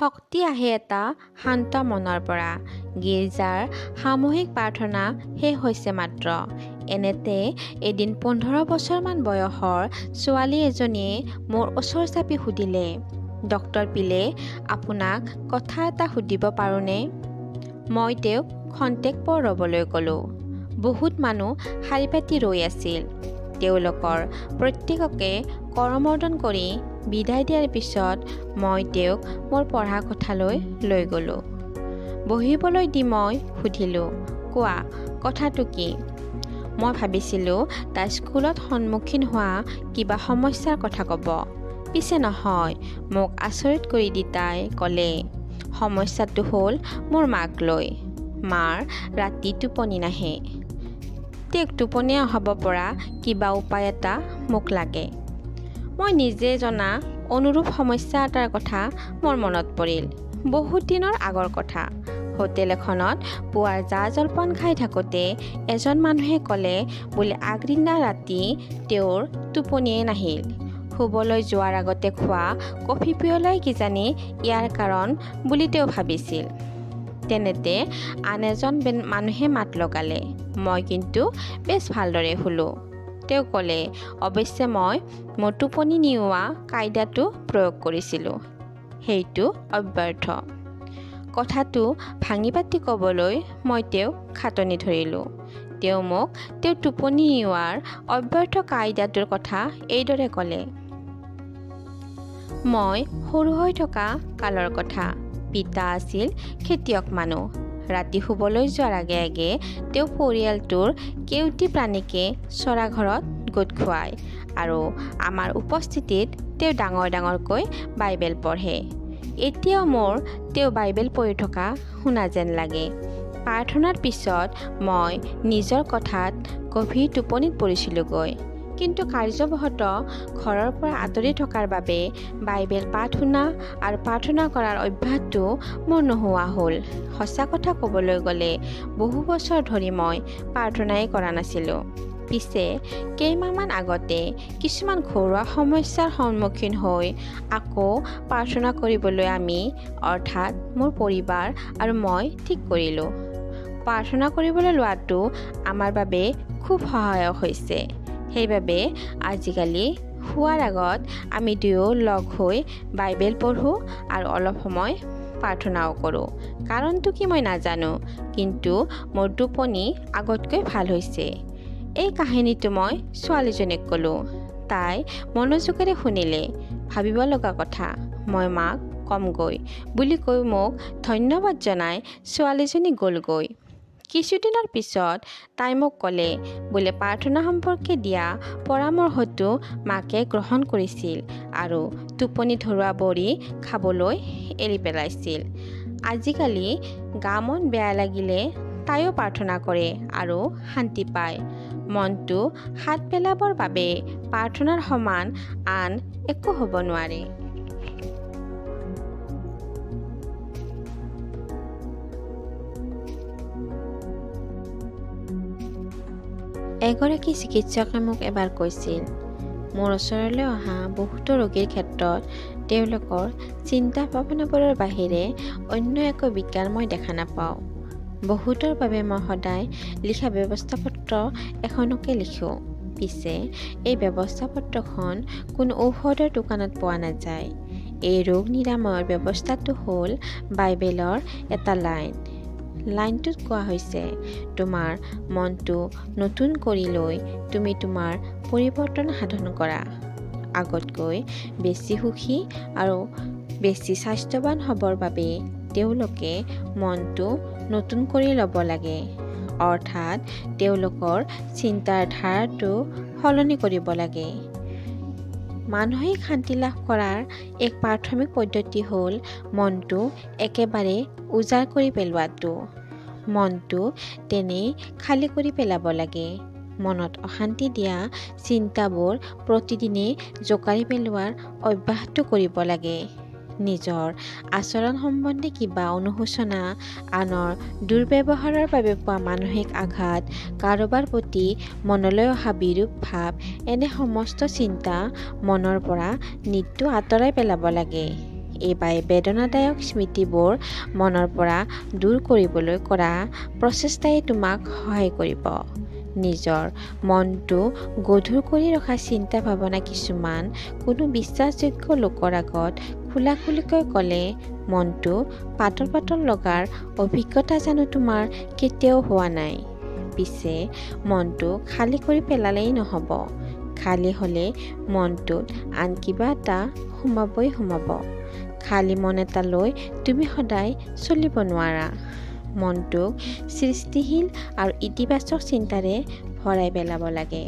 শক্তি আহে এটা শান্ত মনৰ পৰা। গীৰ্জাৰ সামূহিক প্ৰাৰ্থনা শেষ হৈছে মাত্ৰ। এনেতে এদিন 15 বছৰমান বয়সৰ ছোৱালী এজনীয়ে মোৰ ওচৰ চাপি সুধিলে, ডক্টৰ পিলে, আপোনাক কথা এটা সুধিব পাৰোঁনে? মই তেওঁক খন্তেক পৰ ৰ'বলৈ ক'লোঁ। বহুত মানুহ শাৰী পাতি ৰৈ আছিল। তেওঁলোকৰ প্ৰত্যেককে কৰমৰ্দন কৰি বিদায় দিয়াৰ পিছত মই তেওঁক মোৰ পঢ়া কোঠালৈ লৈ গ'লোঁ। বহিবলৈ দি মই সুধিলোঁ, কোৱা, কথাটো কি? মই ভাবিছিলোঁ তাই স্কুলত সন্মুখীন হোৱা কিবা সমস্যাৰ কথা ক'ব। পিছে নহয়, মোক আচৰিত কৰি দি তাই ক'লে, সমস্যাটো হ'ল মোৰ মাক লৈ। মাৰ ৰাতি টোপনি নাহে। তেওঁক টোপনি অহাব পৰা কিবা উপায় এটা মোক লাগে। মই নিজে জনা অনুৰূপ সমস্যা এটাৰ কথা মোৰ মনত পৰিল। বহুত দিনৰ আগৰ কথা। হোটেল এখনত পুৱাৰ জা জলপান খাই থাকোঁতে এজন মানুহে ক'লে বোলে আগদিনা ৰাতি তেওঁৰ টোপনিয়ে নাহিল। শুবলৈ যোৱাৰ আগতে খোৱা কফি পিয়লাই কিজানি ইয়াৰ কাৰণ বুলি তেওঁ ভাবিছিল। তেনেতে আন এজন মানুহে মাত লগালে। মই কিন্তু বেছ ভালদৰে শুলোঁ। তেওঁ ক'লে, অৱশ্যে মই মোৰ টোপনি নিওৱা কাইদাটো প্ৰয়োগ কৰিছিলোঁ। সেইটো অব্যৰ্থ। কথাটো ভাঙি পাতি ক'বলৈ মই তেওঁক খাটনি ধৰিলোঁ। তেওঁ মোক তেওঁৰ টোপনি নিওৱাৰ অব্যৰ্থ কাইদাটোৰ কথা এইদৰে ক'লে। মই সৰু হৈ থকা কালৰ কথা। পিতা আছিল খেতিয়ক মানুহ। ৰাতি শুবলৈ যোৱাৰ আগে আগে তেওঁ পৰিয়ালটোৰ কেউটি প্ৰাণীকে চৰাঘৰত গোট খুৱায় আৰু আমাৰ উপস্থিতিত তেওঁ ডাঙৰ ডাঙৰকৈ বাইবেল পঢ়ে। এতিয়াও মোৰ তেওঁ বাইবেল পঢ়ি থকা শুনা যেন লাগে। প্ৰাৰ্থনাৰ পিছত মই নিজৰ কথাত গভীৰ টোপনিত পৰিছিলোঁগৈ। কিন্তু কাৰ্যবশতঃ ঘৰৰ পৰা আঁতৰি থকাৰ বাবে বাইবেল পাঠ শুনা আৰু প্ৰাৰ্থনা কৰাৰ অভ্যাসটো মোৰ নোহোৱা হ'ল। সঁচা কথা ক'বলৈ গ'লে বহু বছৰ ধৰি মই প্ৰাৰ্থনাই কৰা নাছিলোঁ। পিছে কেইমাহমান আগতে কিছুমান ঘৰুৱা সমস্যাৰ সন্মুখীন হৈ আকৌ প্ৰাৰ্থনা কৰিবলৈ আমি অৰ্থাৎ মোৰ পৰিবাৰ আৰু মই ঠিক কৰিলোঁ। প্ৰাৰ্থনা কৰিবলৈ লোৱাটো আমাৰ বাবে খুব সহায়ক হৈছে। সেইবাবে আজিকালি শোৱাৰ আগত আমি দুয়ো লগ হৈ বাইবেল পঢ়োঁ আৰু অলপ সময় প্ৰাৰ্থনাও কৰোঁ। কাৰণটো কি মই নাজানো, কিন্তু মোৰ টোপনি আগতকৈ ভাল হৈছে। এই কাহিনীটো মই ছোৱালীজনীক ক'লোঁ। তাই মনোযোগেৰে শুনিলে। ভাবিব লগা কথা, মই মাক কমগৈ বুলি কৈ মোক ধন্যবাদ জনাই ছোৱালীজনী গ'লগৈ। কিছুদিনৰ পিছত তাই মোক ক'লে বোলে প্ৰাৰ্থনা সম্পৰ্কে দিয়া পৰামৰ্শটো মাকে গ্ৰহণ কৰিছিল আৰু টোপনি ধৰোৱা বড়ি খাবলৈ এৰি পেলাইছিল। আজিকালি গা মন বেয়া লাগিলে তাইও প্ৰাৰ্থনা কৰে আৰু শান্তি পায়। মনটো শাত পেলাবৰ বাবে প্ৰাৰ্থনাৰ সমান আন একো হ'ব নোৱাৰে। এগৰাকী চিকিৎসকে মোক এবাৰ কৈছিল, মোৰ ওচৰলৈ অহা বহুতো ৰোগীৰ ক্ষেত্ৰত তেওঁলোকৰ চিন্তা ভাৱনাবোৰৰ বাহিৰে অন্য একো বিকাৰ মই দেখা নাপাওঁ। বহুতৰ বাবে মই সদায় লিখা ব্যৱস্থাপত্ৰ এখনকে লিখোঁ। পিছে এই ব্যৱস্থাপত্ৰখন কোনো ঔষধৰ দোকানত পোৱা নাযায়। এই ৰোগ নিৰাময়ৰ ব্যৱস্থাটো হ'ল বাইবেলৰ এটা লাইনটোত কোৱা হৈছে, তোমাৰ মনটো নতুন কৰি লৈ তুমি তোমাৰ পৰিৱৰ্তন সাধন কৰা। আগতকৈ বেছি সুখী আৰু বেছি স্বাস্থ্যৱান হ'বৰ বাবে তেওঁলোকে মনটো নতুন কৰি ল'ব লাগে। অৰ্থাৎ তেওঁলোকৰ চিন্তাৰ ধাৰাটো সলনি কৰিব লাগে। মানসিক শান্তি লাভ কৰাৰ এক প্ৰাথমিক পদ্ধতি হ'ল মনটো একেবাৰে উজাৰ কৰি পেলোৱাটো। মনটো তেনেই খালী কৰি পেলাব লাগে। মনত অশান্তি দিয়া চিন্তাবোৰ প্ৰতিদিনে জোকাৰি পেলোৱাৰ অভ্যাসটো কৰিব লাগে। নিজৰ আচৰণ সম্বন্ধে কিবা অনুশোচনা, আনৰ দুৰ্ব্যৱহাৰৰ বাবে পোৱা মানসিক আঘাত, কাৰোবাৰ প্ৰতি মনলৈ অহা বিৰূপ ভাৱ, এনে সমস্ত চিন্তা মনৰ পৰা নিতৌ আঁতৰাই পেলাব লাগে। এইবাৰ বেদনাদায়ক স্মৃতিবোৰ মনৰ পৰা দূৰ কৰিবলৈ কৰা প্ৰচেষ্টাই তোমাক সহায় কৰিব। নিজৰ মনটো গধুৰ কৰি ৰখা চিন্তা ভাৱনা কিছুমান কোনো বিশ্বাসযোগ্য লোকৰ আগত খোলাখুলিকৈ ক'লে মনটো পাতল পাতল লগাৰ অভিজ্ঞতা জানো তোমাৰ কেতিয়াও হোৱা নাই? পিছে মনটো খালী কৰি পেলালেই নহ'ব। খালী হ'লে মনটোত আন কিবা এটা সোমাব। খালী মন এটা লৈ তুমি সদায় চলিব নোৱাৰা। মনটোক সৃষ্টিশীল আৰু ইতিবাচক চিন্তাৰে ভৰাই পেলাব লাগে।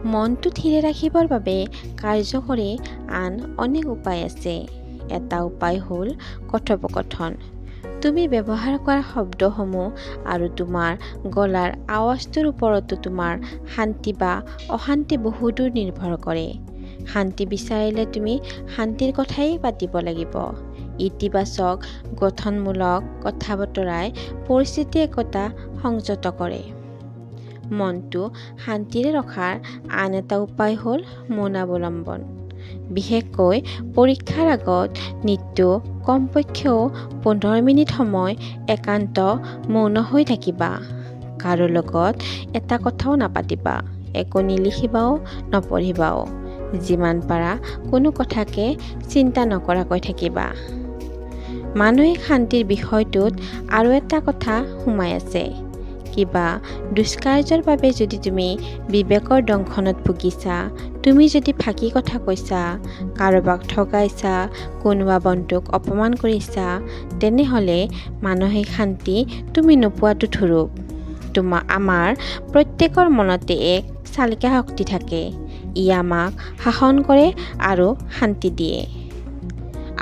মনটো থিৰে ৰাখিবৰ বাবে কাৰ্যকৰী আন অনেক উপায় আছে। এটা উপায় হ'ল কথোপকথন। তুমি ব্যৱহাৰ কৰা শব্দসমূহ আৰু তোমাৰ গলাৰ আৱাজটোৰ ওপৰতো তোমাৰ শান্তি বা অশান্তি বহুদূৰ নিৰ্ভৰ কৰে। শান্তি বিচাৰিলে তুমি শান্তিৰ কথাই পাতিব লাগিব। ইতিবাচক গঠনমূলক কথা বতৰাই পৰিস্থিতি একতা সংযত কৰে। মনটো শান্তিৰে ৰখাৰ আন এটা উপায় হ'ল মৌন অৱলম্বন। বিশেষকৈ পৰীক্ষাৰ আগত নিতৌ কমপক্ষেও 15 মিনিট সময় একান্ত মৌন হৈ থাকিবা। কাৰো লগত এটা কথাও নাপাতিবা, একো নিলিখিবাও নপঢ়িবাও। যিমান পাৰা কোনো কথাকে চিন্তা নকৰাকৈ থাকিবা। মানসিক শান্তিৰ বিষয়টোত আৰু এটা কথা সোমাই আছে। কিবা দুষ্কাৰ্যৰ বাবে যদি তুমি বিবেকৰ দংশনত ভুগিছা, তুমি যদি ফাঁকি কথা কৈছা, কাৰোবাক ঠগাইছা, কোনোবা বন্ধুক অপমান কৰিছা, তেনেহ'লে মানসিক শান্তি তুমি নোপোৱাটো ধুৰুপ। আমাৰ প্ৰত্যেকৰ মনতে এক চালিকা শক্তি থাকে। ই আমাক শাসন কৰে আৰু শান্তি দিয়ে।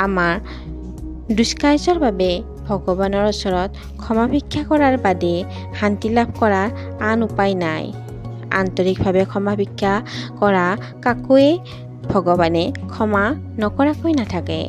আমাৰ দুষ্কাৰ্যৰ বাবে ভগৱানৰ ওচৰত ক্ষমা ভিক্ষা কৰাৰ বাদে শান্তি লাভ কৰাৰ আন উপায় নাই। আন্তৰিকভাৱে ক্ষমা ভিক্ষা কৰা কাকোৱেই ভগৱানে ক্ষমা নকৰাকৈ নাথাকে।